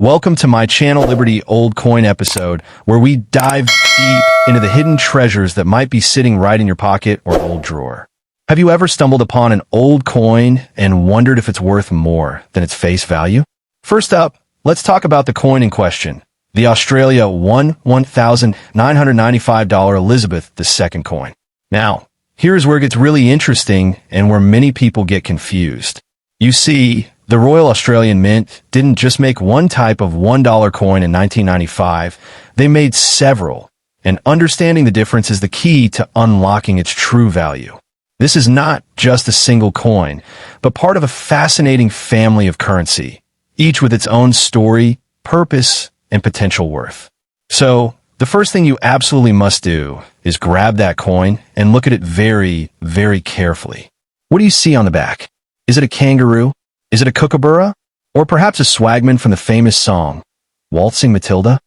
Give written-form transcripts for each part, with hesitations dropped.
Welcome to my channel Liberty Old Coin episode, where we dive deep into the hidden treasures that might be sitting right in your pocket or old drawer. Have you ever stumbled upon an old coin and wondered if it's worth more than its face value? First up, let's talk about the coin in question, the Australia $1,995 Elizabeth II coin. Now, here's where it gets really interesting and where many people get confused. You see, the Royal Australian Mint didn't just make one type of $1 coin in 1995, they made several, and understanding the difference is the key to unlocking its true value. This is not just a single coin, but part of a fascinating family of currency, each with its own story, purpose, and potential worth. So, the first thing you absolutely must do is grab that coin and look at it very, very carefully. What do you see on the back? Is it a kangaroo? Is it a kookaburra? Or perhaps a swagman from the famous song, Waltzing Matilda?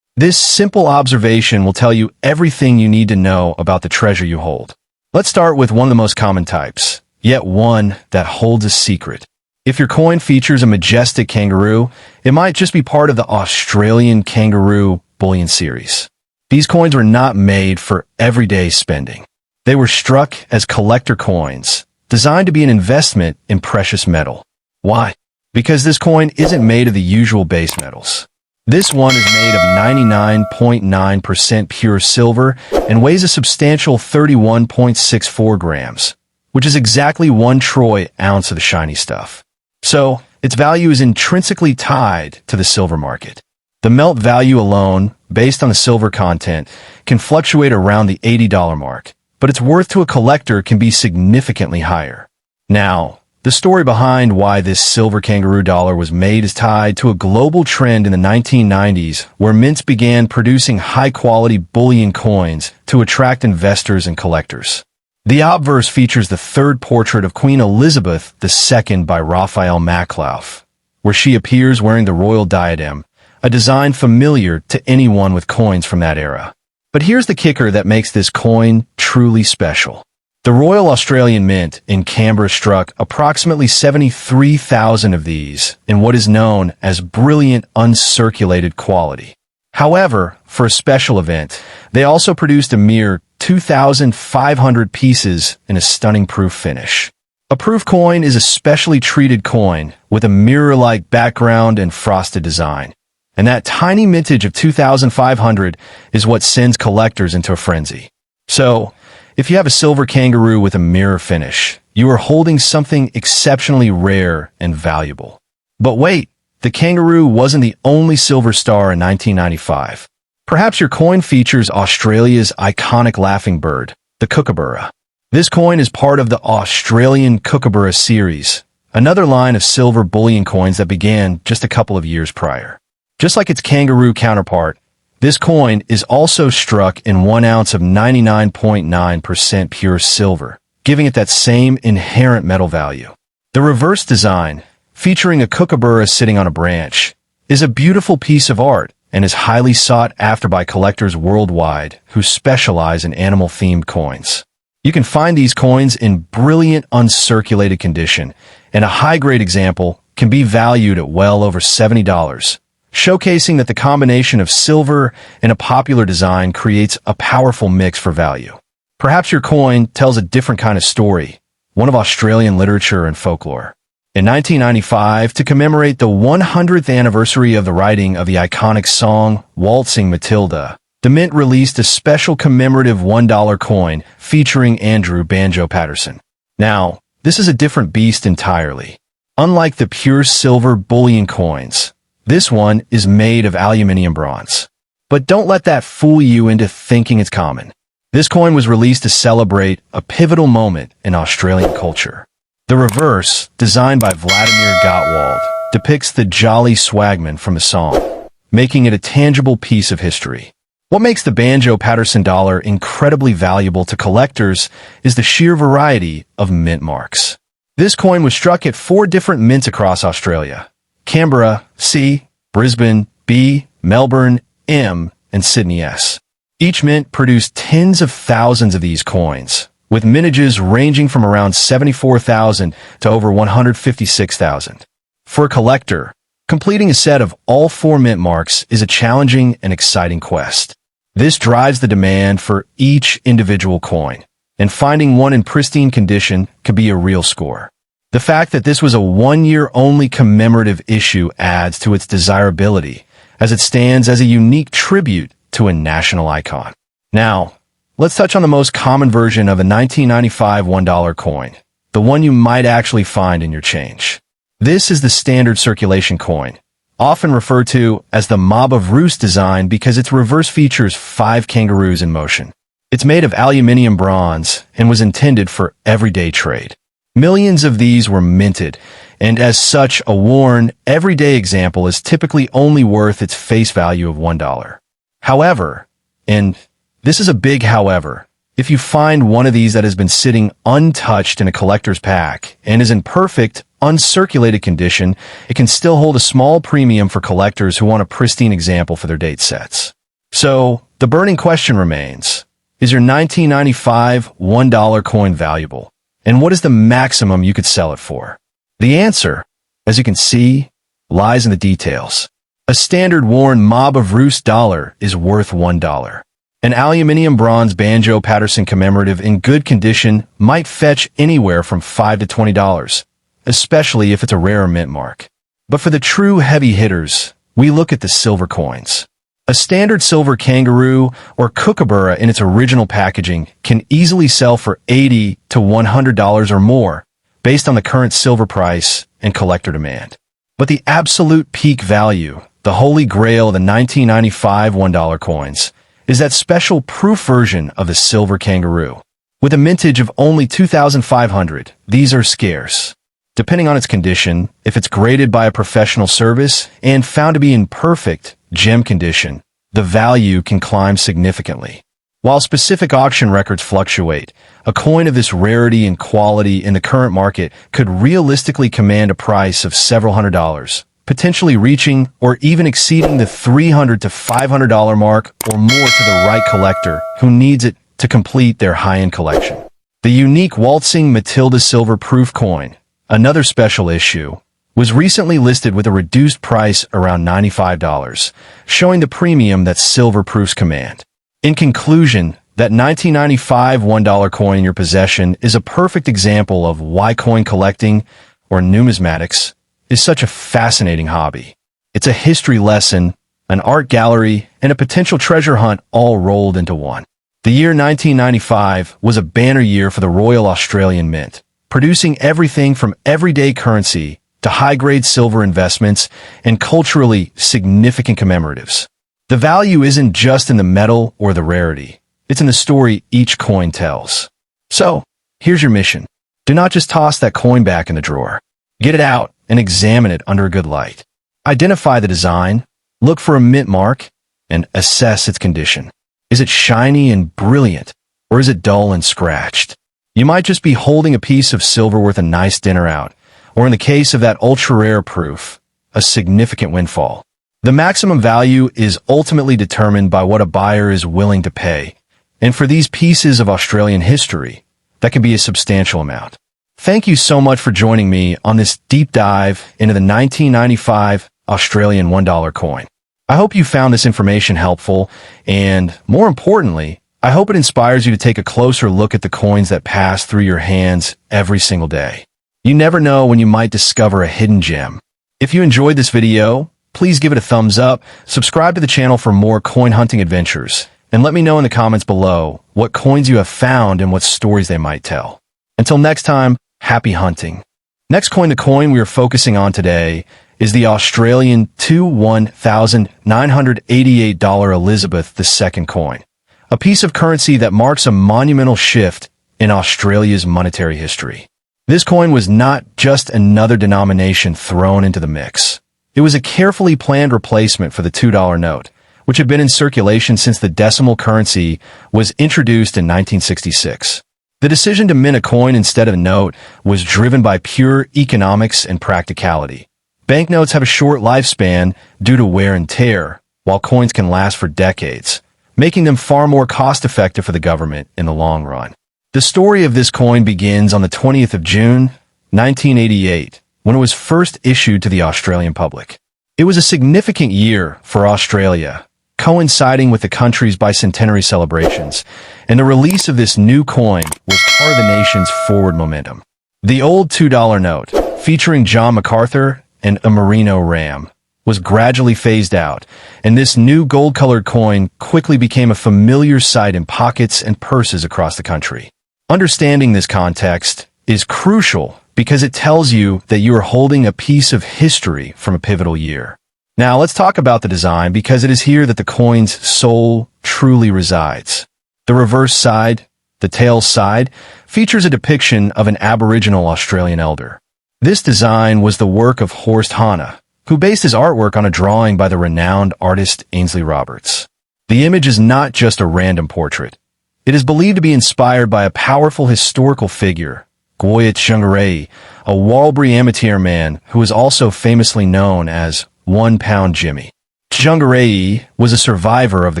This simple observation will tell you everything you need to know about the treasure you hold. Let's start with one of the most common types, yet one that holds a secret. If your coin features a majestic kangaroo, it might just be part of the Australian Kangaroo Bullion series. These coins were not made for everyday spending. They were struck as collector coins, designed to be an investment in precious metal. Why? Because this coin isn't made of the usual base metals. This one is made of 99.9% pure silver and weighs a substantial 31.64 grams, which is exactly 1 troy ounce of the shiny stuff. So, its value is intrinsically tied to the silver market. The melt value alone, based on the silver content, can fluctuate around the $80 mark, but its worth to a collector can be significantly higher. Now, the story behind why this silver kangaroo dollar was made is tied to a global trend in the 1990s where mints began producing high-quality bullion coins to attract investors and collectors. The obverse features the third portrait of Queen Elizabeth II by Raphael Maklauf, where she appears wearing the royal diadem, a design familiar to anyone with coins from that era. But here's the kicker that makes this coin truly special. The Royal Australian Mint in Canberra struck approximately 73,000 of these in what is known as brilliant uncirculated quality. However, for a special event, they also produced a mere 2,500 pieces in a stunning proof finish. A proof coin is a specially treated coin with a mirror-like background and frosted design. And that tiny mintage of 2,500 is what sends collectors into a frenzy. So, if you have a silver kangaroo with a mirror finish, you are holding something exceptionally rare and valuable. But wait, the kangaroo wasn't the only silver star in 1995. Perhaps your coin features Australia's iconic laughing bird, the kookaburra. This coin is part of the Australian Kookaburra series, another line of silver bullion coins that began just a couple of years prior. Just like its kangaroo counterpart, this coin is also struck in 1 ounce of 99.9% pure silver, giving it that same inherent metal value. The reverse design, featuring a kookaburra sitting on a branch, is a beautiful piece of art and is highly sought after by collectors worldwide who specialize in animal-themed coins. You can find these coins in brilliant uncirculated condition, and a high-grade example can be valued at well over $70. Showcasing that the combination of silver and a popular design creates a powerful mix for value. Perhaps your coin tells a different kind of story, one of Australian literature and folklore. In 1995, to commemorate the 100th anniversary of the writing of the iconic song Waltzing Matilda, the Mint released a special commemorative $1 coin featuring Andrew Banjo Patterson. Now, this is a different beast entirely. Unlike the pure silver bullion coins, this one is made of aluminium bronze. But don't let that fool you into thinking it's common. This coin was released to celebrate a pivotal moment in Australian culture. The reverse, designed by Vladimir Gottwald, depicts the jolly swagman from the song, making it a tangible piece of history. What makes the Banjo Patterson dollar incredibly valuable to collectors is the sheer variety of mint marks. This coin was struck at 4 different mints across Australia: Canberra, C, Brisbane, B, Melbourne, M, and Sydney, S. Each mint produced tens of thousands of these coins, with mintages ranging from around 74,000 to over 156,000. For a collector, Completing a set of all 4 mint marks is a challenging and exciting quest. This drives the demand for each individual coin, and finding one in pristine condition could be a real score. The fact that this was a 1-year-only commemorative issue adds to its desirability, as it stands as a unique tribute to a national icon. Now, let's touch on the most common version of a 1995 $1 coin, the one you might actually find in your change. This is the standard circulation coin, often referred to as the Mob of Roost design because its reverse features 5 kangaroos in motion. It's made of aluminium bronze and was intended for everyday trade. Millions of these were minted, and as such, a worn, everyday example is typically only worth its face value of $1. However, and this is a big however, if you find one of these that has been sitting untouched in a collector's pack and is in perfect, uncirculated condition, it can still hold a small premium for collectors who want a pristine example for their date sets. So, the burning question remains, is your 1995 $1 coin valuable? And what is the maximum you could sell it for? The answer, as you can see, lies in the details. A standard worn Mob of Roost dollar is worth $1. An aluminium bronze Banjo Patterson commemorative in good condition might fetch anywhere from $5 to $20, especially if it's a rare mint mark. But for the true heavy hitters, we look at the silver coins. A standard silver kangaroo or kookaburra in its original packaging can easily sell for $80 to $100 or more, based on the current silver price and collector demand. But the absolute peak value, the holy grail of the 1995 $1 coins, is that special proof version of the silver kangaroo. With a mintage of only 2,500, these are scarce. Depending on its condition, if it's graded by a professional service and found to be in perfect, gem condition, the value can climb significantly. While specific auction records fluctuate, a coin of this rarity and quality in the current market could realistically command a price of several $100s, potentially reaching or even exceeding the $300 to $500 mark or more to the right collector who needs it to complete their high-end collection. The unique waltzing Matilda silver proof coin, another special issue, was recently listed with a reduced price around $95, showing the premium that silver proofs command. In conclusion, that 1995 $1 coin in your possession is a perfect example of why coin collecting, or numismatics, is such a fascinating hobby. It's a history lesson, an art gallery, and a potential treasure hunt all rolled into one. The year 1995 was a banner year for the Royal Australian Mint, producing everything from everyday currency to high-grade silver investments and culturally significant commemoratives. The value isn't just in the metal or the rarity. It's in the story each coin tells. So, here's your mission. Do not just toss that coin back in the drawer. Get it out and examine it under a good light. Identify the design, look for a mint mark, and assess its condition. Is it shiny and brilliant, or is it dull and scratched? You might just be holding a piece of silver worth a nice dinner out, or in the case of that ultra-rare proof, a significant windfall. The maximum value is ultimately determined by what a buyer is willing to pay, and for these pieces of Australian history, that can be a substantial amount. Thank you so much for joining me on this deep dive into the 1995 Australian $1 coin. I hope you found this information helpful, and more importantly, I hope it inspires you to take a closer look at the coins that pass through your hands every single day. You never know when you might discover a hidden gem. If you enjoyed this video, please give it a thumbs up, subscribe to the channel for more coin hunting adventures, and let me know in the comments below what coins you have found and what stories they might tell. Until next time, happy hunting. Next coin to coin we are focusing on today is the Australian $1,988 Elizabeth II coin, a piece of currency that marks a monumental shift in Australia's monetary history. This coin was not just another denomination thrown into the mix. It was a carefully planned replacement for the $2 note, which had been in circulation since the decimal currency was introduced in 1966. The decision to mint a coin instead of a note was driven by pure economics and practicality. Banknotes have a short lifespan due to wear and tear, while coins can last for decades, making them far more cost-effective for the government in the long run. The story of this coin begins on the 20th of June, 1988, when it was first issued to the Australian public. It was a significant year for Australia, coinciding with the country's bicentenary celebrations, and the release of this new coin was part of the nation's forward momentum. The old $2 note, featuring John MacArthur and a merino ram, was gradually phased out, and this new gold-colored coin quickly became a familiar sight in pockets and purses across the country. Understanding this context is crucial because it tells you that you are holding a piece of history from a pivotal year. Now, let's talk about the design because it is here that the coin's soul truly resides. The reverse side, the tail side, features a depiction of an Aboriginal Australian elder. This design was the work of Horst Hanna, who based his artwork on a drawing by the renowned artist Ainsley Roberts. The image is not just a random portrait. It is believed to be inspired by a powerful historical figure, Goya Tshungarei, a Warlbury amateur man who is also famously known as 1 Pound Jimmy. Tshungarei was a survivor of the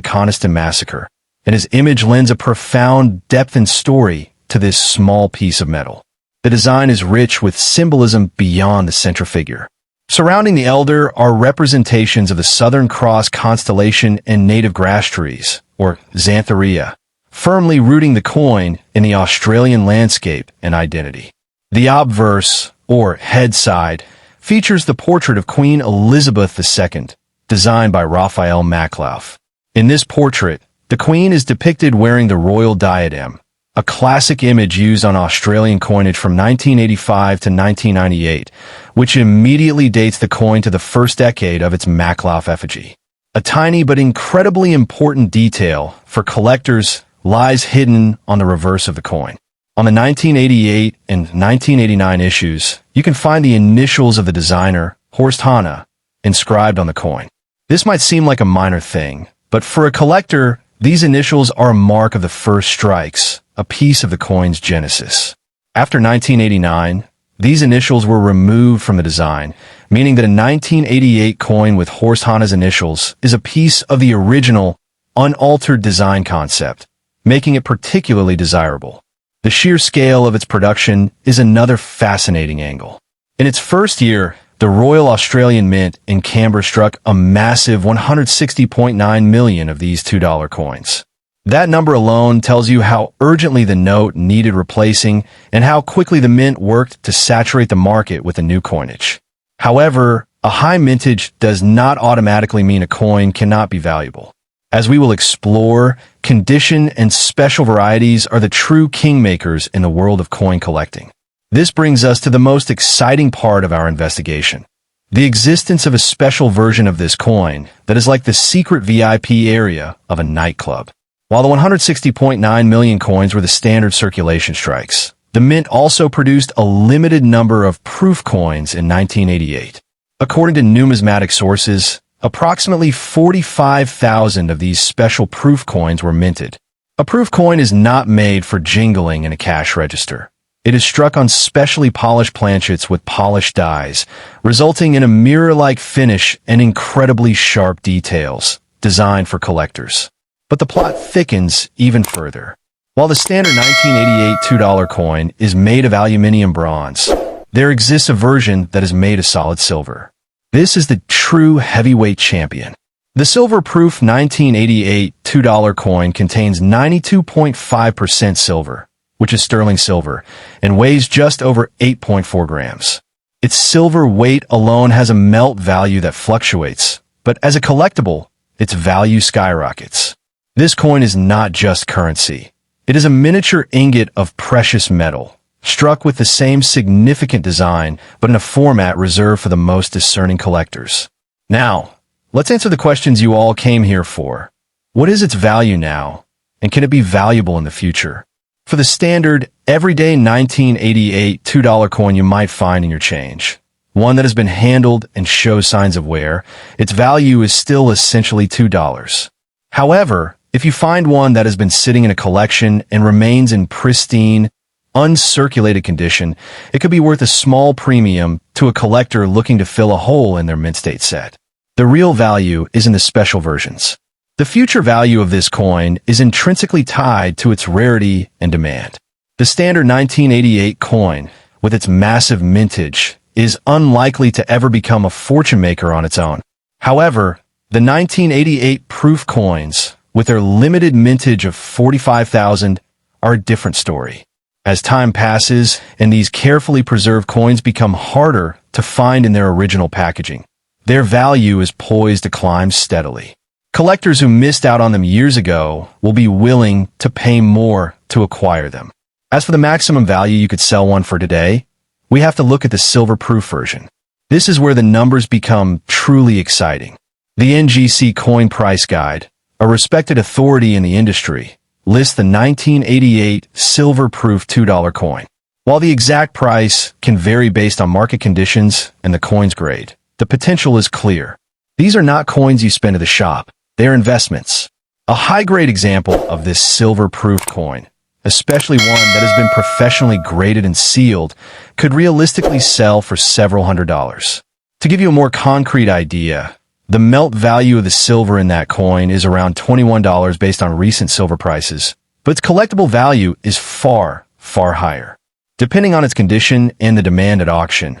Coniston Massacre, and his image lends a profound depth and story to this small piece of metal. The design is rich with symbolism beyond the central figure. Surrounding the elder are representations of the Southern Cross constellation and native grass trees, or Xantheria, firmly rooting the coin in the Australian landscape and identity. The obverse, or head side, features the portrait of Queen Elizabeth II, designed by Raphael Maklauf. In this portrait, the Queen is depicted wearing the royal diadem, a classic image used on Australian coinage from 1985 to 1998, which immediately dates the coin to the first decade of its Maklauf effigy. A tiny but incredibly important detail for collectors lies hidden on the reverse of the coin. On the 1988 and 1989 issues, you can find the initials of the designer, Horst Hanna, inscribed on the coin. This might seem like a minor thing, but for a collector, these initials are a mark of the first strikes, a piece of the coin's genesis. After 1989, these initials were removed from the design, meaning that a 1988 coin with Horst Hanna's initials is a piece of the original, unaltered design concept, making it particularly desirable. The sheer scale of its production is another fascinating angle. In its first year, the Royal Australian Mint in Canberra struck a massive 160.9 million of these $2 coins. That number alone tells you how urgently the note needed replacing and how quickly the mint worked to saturate the market with the new coinage. However, a high mintage does not automatically mean a coin cannot be valuable. As we will explore, condition and special varieties are the true kingmakers in the world of coin collecting. This brings us to the most exciting part of our investigation, the existence of a special version of this coin that is like the secret VIP area of a nightclub. While the 160.9 million coins were the standard circulation strikes, the mint also produced a limited number of proof coins in 1988. According to numismatic sources, approximately 45,000 of these special proof coins were minted. A proof coin is not made for jingling in a cash register. It is struck on specially polished planchets with polished dies, resulting in a mirror-like finish and incredibly sharp details, designed for collectors. But the plot thickens even further. While the standard 1988 $2 coin is made of aluminium bronze, there exists a version that is made of solid silver. This is the true heavyweight champion. The silver-proof 1988 $2 coin contains 92.5% silver, which is sterling silver, and weighs just over 8.4 grams. Its silver weight alone has a melt value that fluctuates, but as a collectible, its value skyrockets. This coin is not just currency. It is a miniature ingot of precious metal, struck with the same significant design, but in a format reserved for the most discerning collectors. Now, let's answer the questions you all came here for. What is its value now, and can it be valuable in the future? For the standard, everyday 1988 $2 coin you might find in your change, one that has been handled and shows signs of wear, its value is still essentially $2. However, if you find one that has been sitting in a collection and remains in pristine, uncirculated condition, it could be worth a small premium to a collector looking to fill a hole in their mint state set. The real value is in the special versions. The future value of this coin is intrinsically tied to its rarity and demand. The standard 1988 coin, with its massive mintage, is unlikely to ever become a fortune maker on its own. However, the 1988 proof coins, with their limited mintage of 45,000, are a different story. As time passes and these carefully preserved coins become harder to find in their original packaging, their value is poised to climb steadily. Collectors who missed out on them years ago will be willing to pay more to acquire them. As for the maximum value you could sell one for today, we have to look at the silver-proof version. This is where the numbers become truly exciting. The NGC Coin Price Guide, a respected authority in the industry, lists the 1988 silver-proof $2 coin. While the exact price can vary based on market conditions and the coin's grade, the potential is clear. These are not coins you spend at the shop. They are investments. A high-grade example of this silver-proof coin, especially one that has been professionally graded and sealed, could realistically sell for several $100s. To give you a more concrete idea, the melt value of the silver in that coin is around $21 based on recent silver prices, but its collectible value is far, far higher. Depending on its condition and the demand at auction,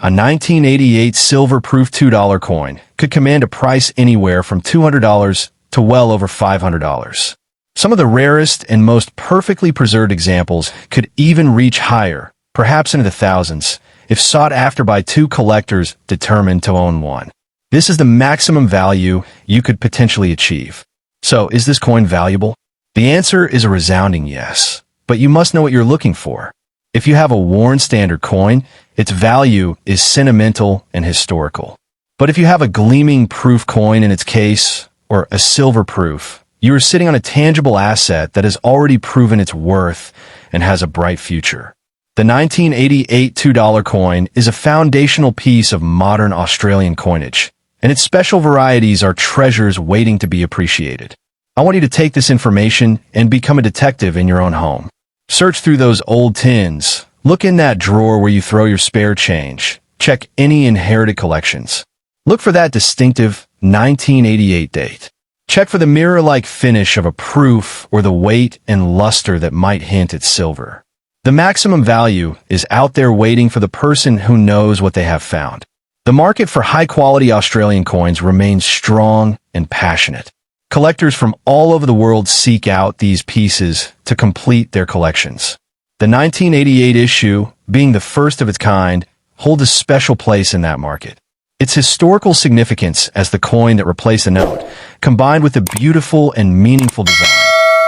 a 1988 silver-proof $2 coin could command a price anywhere from $200 to well over $500. Some of the rarest and most perfectly preserved examples could even reach higher, perhaps into the thousands, if sought after by two collectors determined to own one. This is the maximum value you could potentially achieve. So, is this coin valuable? The answer is a resounding yes, but you must know what you're looking for. If you have a worn standard coin, its value is sentimental and historical. But if you have a gleaming proof coin in its case, or a silver proof, you are sitting on a tangible asset that has already proven its worth and has a bright future. The 1988 $2 coin is a foundational piece of modern Australian coinage, and its special varieties are treasures waiting to be appreciated. I want you to take this information and become a detective in your own home. Search through those old tins. Look in that drawer where you throw your spare change. Check any inherited collections. Look for that distinctive 1988 date. Check for the mirror-like finish of a proof or the weight and luster that might hint at silver. The maximum value is out there waiting for the person who knows what they have found. The market for high-quality Australian coins remains strong and passionate. Collectors from all over the world seek out these pieces to complete their collections. The 1988 issue, being the first of its kind, holds a special place in that market. Its historical significance as the coin that replaced the note, combined with the beautiful and meaningful design,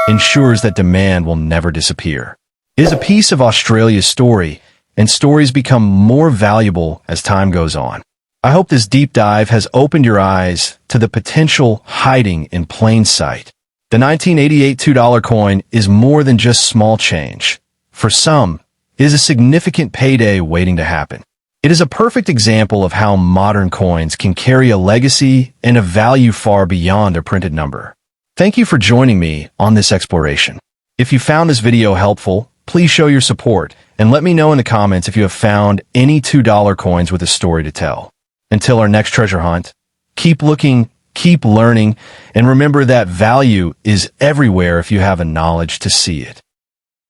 ensures that demand will never disappear. It is a piece of Australia's story, and stories become more valuable as time goes on. I hope this deep dive has opened your eyes to the potential hiding in plain sight. The 1988 $2 coin is more than just small change. For some, it is a significant payday waiting to happen. It is a perfect example of how modern coins can carry a legacy and a value far beyond their printed number. Thank you for joining me on this exploration. If you found this video helpful, please show your support and let me know in the comments if you have found any $2 coins with a story to tell. Until our next treasure hunt, keep looking, keep learning, and remember that value is everywhere if you have a knowledge to see it.